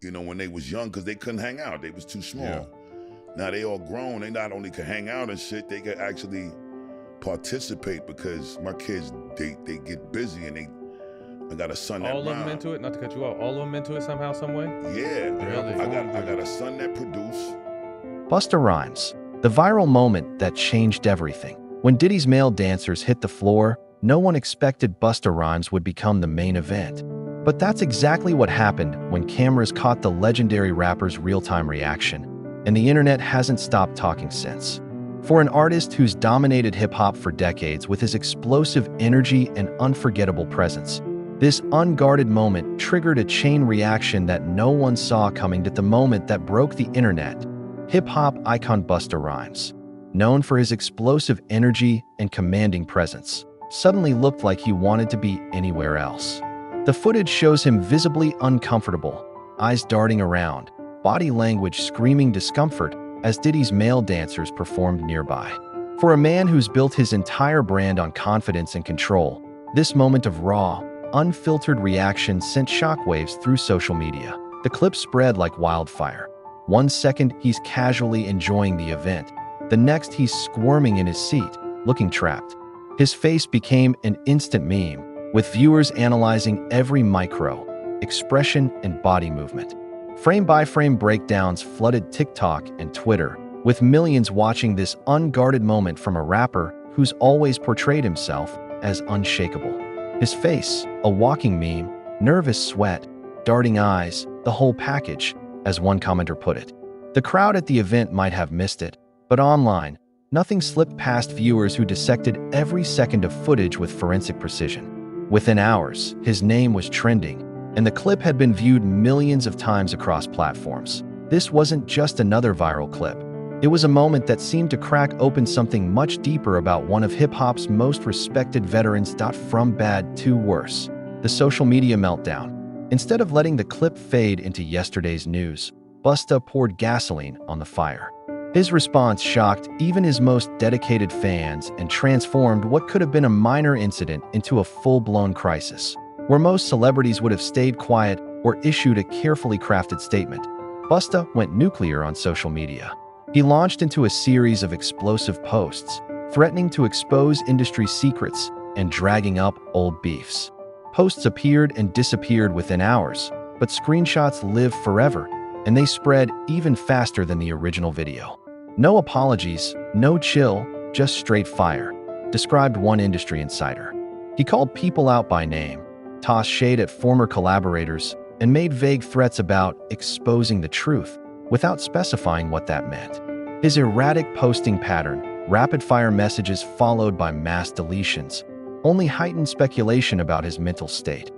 when they was young, because they couldn't hang out. They was too small. Yeah. Now they all grown. They not only can hang out and shit, they can actually participate, because my kids, they get busy, and I got a son that all of them into it. Not to cut you off. All of them into it somehow, some way. Yeah, Really? I got a son that produce. Busta Rhymes, the viral moment that changed everything. When Diddy's male dancers hit the floor, no one expected Busta Rhymes would become the main event. But that's exactly what happened when cameras caught the legendary rapper's real-time reaction, and the internet hasn't stopped talking since. For an artist who's dominated hip-hop for decades with his explosive energy and unforgettable presence, this unguarded moment triggered a chain reaction that no one saw coming at the moment that broke the internet. Hip-hop icon Busta Rhymes, known for his explosive energy and commanding presence, suddenly looked like he wanted to be anywhere else. The footage shows him visibly uncomfortable, eyes darting around, body language screaming discomfort as Diddy's male dancers performed nearby. For a man who's built his entire brand on confidence and control, this moment of raw, unfiltered reaction sent shockwaves through social media. The clip spread like wildfire. 1 second, he's casually enjoying the event. The next, he's squirming in his seat, looking trapped. His face became an instant meme, with viewers analyzing every micro, expression, and body movement. Frame-by-frame breakdowns flooded TikTok and Twitter, with millions watching this unguarded moment from a rapper who's always portrayed himself as unshakable. His face, a walking meme, nervous sweat, darting eyes, the whole package, as one commenter put it. The crowd at the event might have missed it, but online, nothing slipped past viewers who dissected every second of footage with forensic precision. Within hours, his name was trending, and the clip had been viewed millions of times across platforms. This wasn't just another viral clip. It was a moment that seemed to crack open something much deeper about one of hip-hop's most respected veterans. From bad to worse, the social media meltdown. Instead of letting the clip fade into yesterday's news, Busta poured gasoline on the fire. His response shocked even his most dedicated fans and transformed what could have been a minor incident into a full-blown crisis, where most celebrities would have stayed quiet or issued a carefully crafted statement. Busta went nuclear on social media. He launched into a series of explosive posts, threatening to expose industry secrets and dragging up old beefs. Posts appeared and disappeared within hours, but screenshots live forever, and they spread even faster than the original video. No apologies, no chill, just straight fire, described one industry insider. He called people out by name, tossed shade at former collaborators, and made vague threats about exposing the truth, without specifying what that meant. His erratic posting pattern, rapid-fire messages followed by mass deletions, only heightened speculation about his mental state.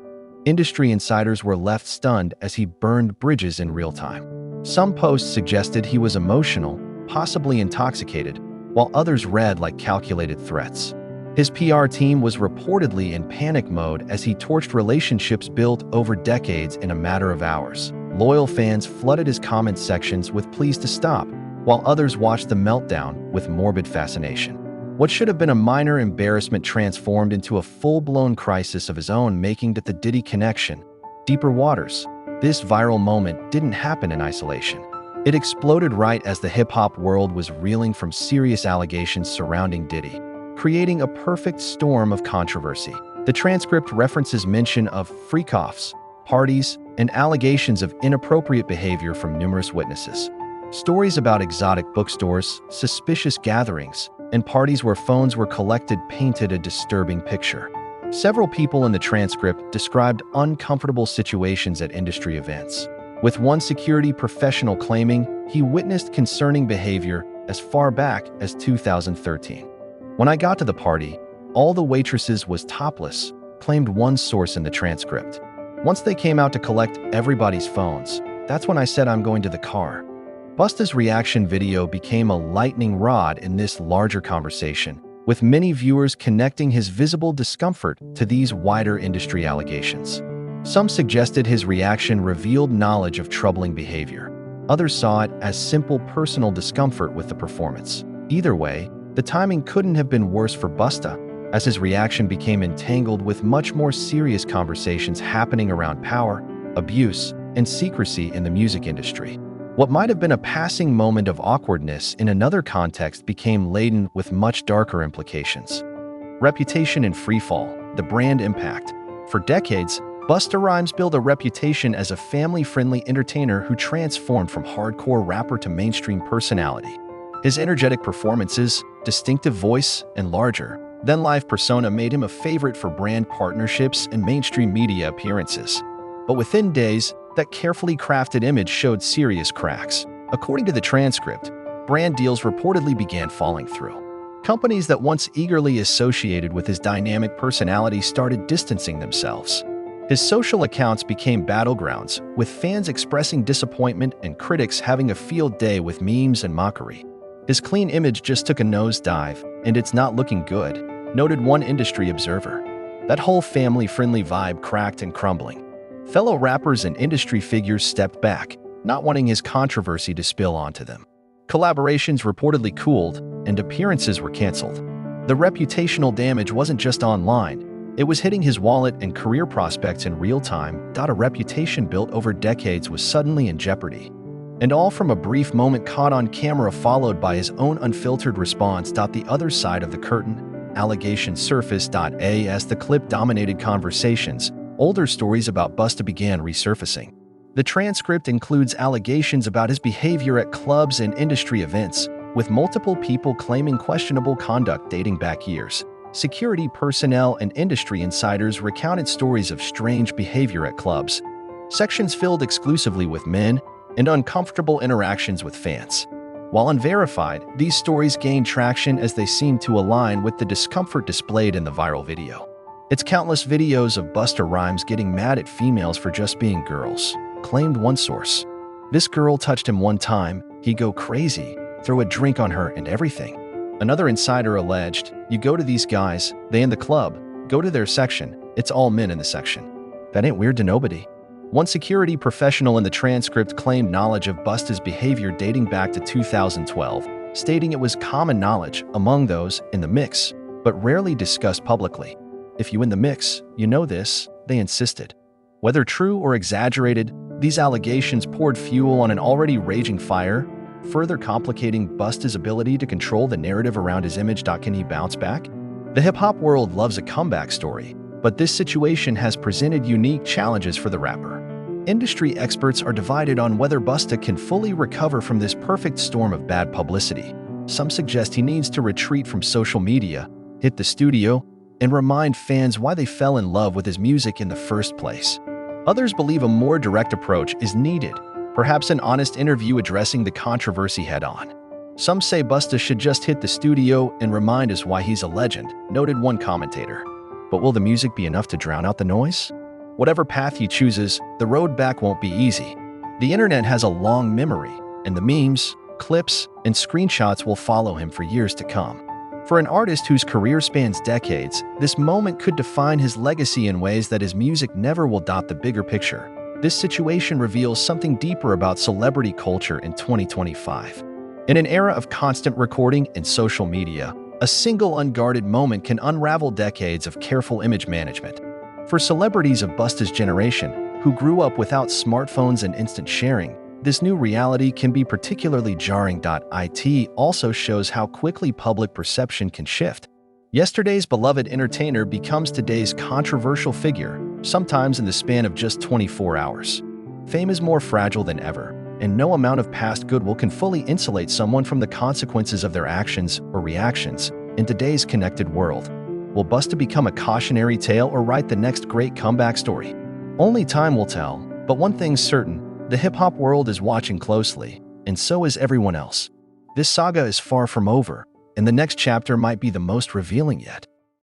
Industry insiders were left stunned as he burned bridges in real time. Some posts suggested he was emotional, possibly intoxicated, while others read like calculated threats. His PR team was reportedly in panic mode as he torched relationships built over decades in a matter of hours. Loyal fans flooded his comment sections with pleas to stop, while others watched the meltdown with morbid fascination. What should have been a minor embarrassment transformed into a full-blown crisis of his own making. That the Diddy connection, deeper waters. This viral moment didn't happen in isolation. It exploded right as the hip-hop world was reeling from serious allegations surrounding Diddy, creating a perfect storm of controversy. The transcript references mention of freak-offs, parties, and allegations of inappropriate behavior from numerous witnesses. Stories about exotic bookstores, suspicious gatherings, and parties where phones were collected painted a disturbing picture. Several people in the transcript described uncomfortable situations at industry events, with one security professional claiming he witnessed concerning behavior as far back as 2013. "When I got to the party, all the waitresses was topless," claimed one source in the transcript. "Once they came out to collect everybody's phones, that's when I said I'm going to the car." Busta's reaction video became a lightning rod in this larger conversation, with many viewers connecting his visible discomfort to these wider industry allegations. Some suggested his reaction revealed knowledge of troubling behavior. Others saw it as simple personal discomfort with the performance. Either way, the timing couldn't have been worse for Busta, as his reaction became entangled with much more serious conversations happening around power, abuse, and secrecy in the music industry. What might have been a passing moment of awkwardness in another context became laden with much darker implications. Reputation in freefall, the brand impact. For decades, Busta Rhymes built a reputation as a family-friendly entertainer who transformed from hardcore rapper to mainstream personality. His energetic performances, distinctive voice, and larger-than-life persona made him a favorite for brand partnerships and mainstream media appearances. But within days, that carefully crafted image showed serious cracks. According to the transcript, brand deals reportedly began falling through. Companies that once eagerly associated with his dynamic personality started distancing themselves. His social accounts became battlegrounds, with fans expressing disappointment and critics having a field day with memes and mockery. His clean image just took a nosedive, and it's not looking good, noted one industry observer. That whole family-friendly vibe cracked and crumbling. Fellow rappers and industry figures stepped back, not wanting his controversy to spill onto them. Collaborations reportedly cooled, and appearances were canceled. The reputational damage wasn't just online, it was hitting his wallet and career prospects in real time. A reputation built over decades was suddenly in jeopardy. And all from a brief moment caught on camera followed by his own unfiltered response. The other side of the curtain, allegations surfaced. As the clip dominated conversations, older stories about Busta began resurfacing. The transcript includes allegations about his behavior at clubs and industry events, with multiple people claiming questionable conduct dating back years. Security personnel and industry insiders recounted stories of strange behavior at clubs, sections filled exclusively with men, and uncomfortable interactions with fans. While unverified, these stories gained traction as they seemed to align with the discomfort displayed in the viral video. It's countless videos of Busta Rhymes getting mad at females for just being girls, claimed one source. This girl touched him one time, he'd go crazy, throw a drink on her and everything. Another insider alleged, you go to these guys, they in the club, go to their section, it's all men in the section. That ain't weird to nobody. One security professional in the transcript claimed knowledge of Busta's behavior dating back to 2012, stating it was common knowledge among those in the mix, but rarely discussed publicly. If you in the mix, you know this, they insisted. Whether true or exaggerated, these allegations poured fuel on an already raging fire, further complicating Busta's ability to control the narrative around his image. Can he bounce back? The hip-hop world loves a comeback story, but this situation has presented unique challenges for the rapper. Industry experts are divided on whether Busta can fully recover from this perfect storm of bad publicity. Some suggest he needs to retreat from social media, hit the studio, and remind fans why they fell in love with his music in the first place. Others believe a more direct approach is needed, perhaps an honest interview addressing the controversy head-on. Some say Busta should just hit the studio and remind us why he's a legend, noted one commentator. But will the music be enough to drown out the noise? Whatever path he chooses, the road back won't be easy. The internet has a long memory, and the memes, clips, and screenshots will follow him for years to come. For an artist whose career spans decades, this moment could define his legacy in ways that his music never will. The bigger picture. This situation reveals something deeper about celebrity culture in 2025. In an era of constant recording and social media, a single unguarded moment can unravel decades of careful image management. For celebrities of Busta's generation, who grew up without smartphones and instant sharing, this new reality can be particularly jarring. It also shows how quickly public perception can shift. Yesterday's beloved entertainer becomes today's controversial figure, sometimes in the span of just 24 hours. Fame is more fragile than ever, and no amount of past goodwill can fully insulate someone from the consequences of their actions or reactions in today's connected world. Will Busta become a cautionary tale or write the next great comeback story? Only time will tell, but one thing's certain, the hip-hop world is watching closely, and so is everyone else. This saga is far from over, and the next chapter might be the most revealing yet.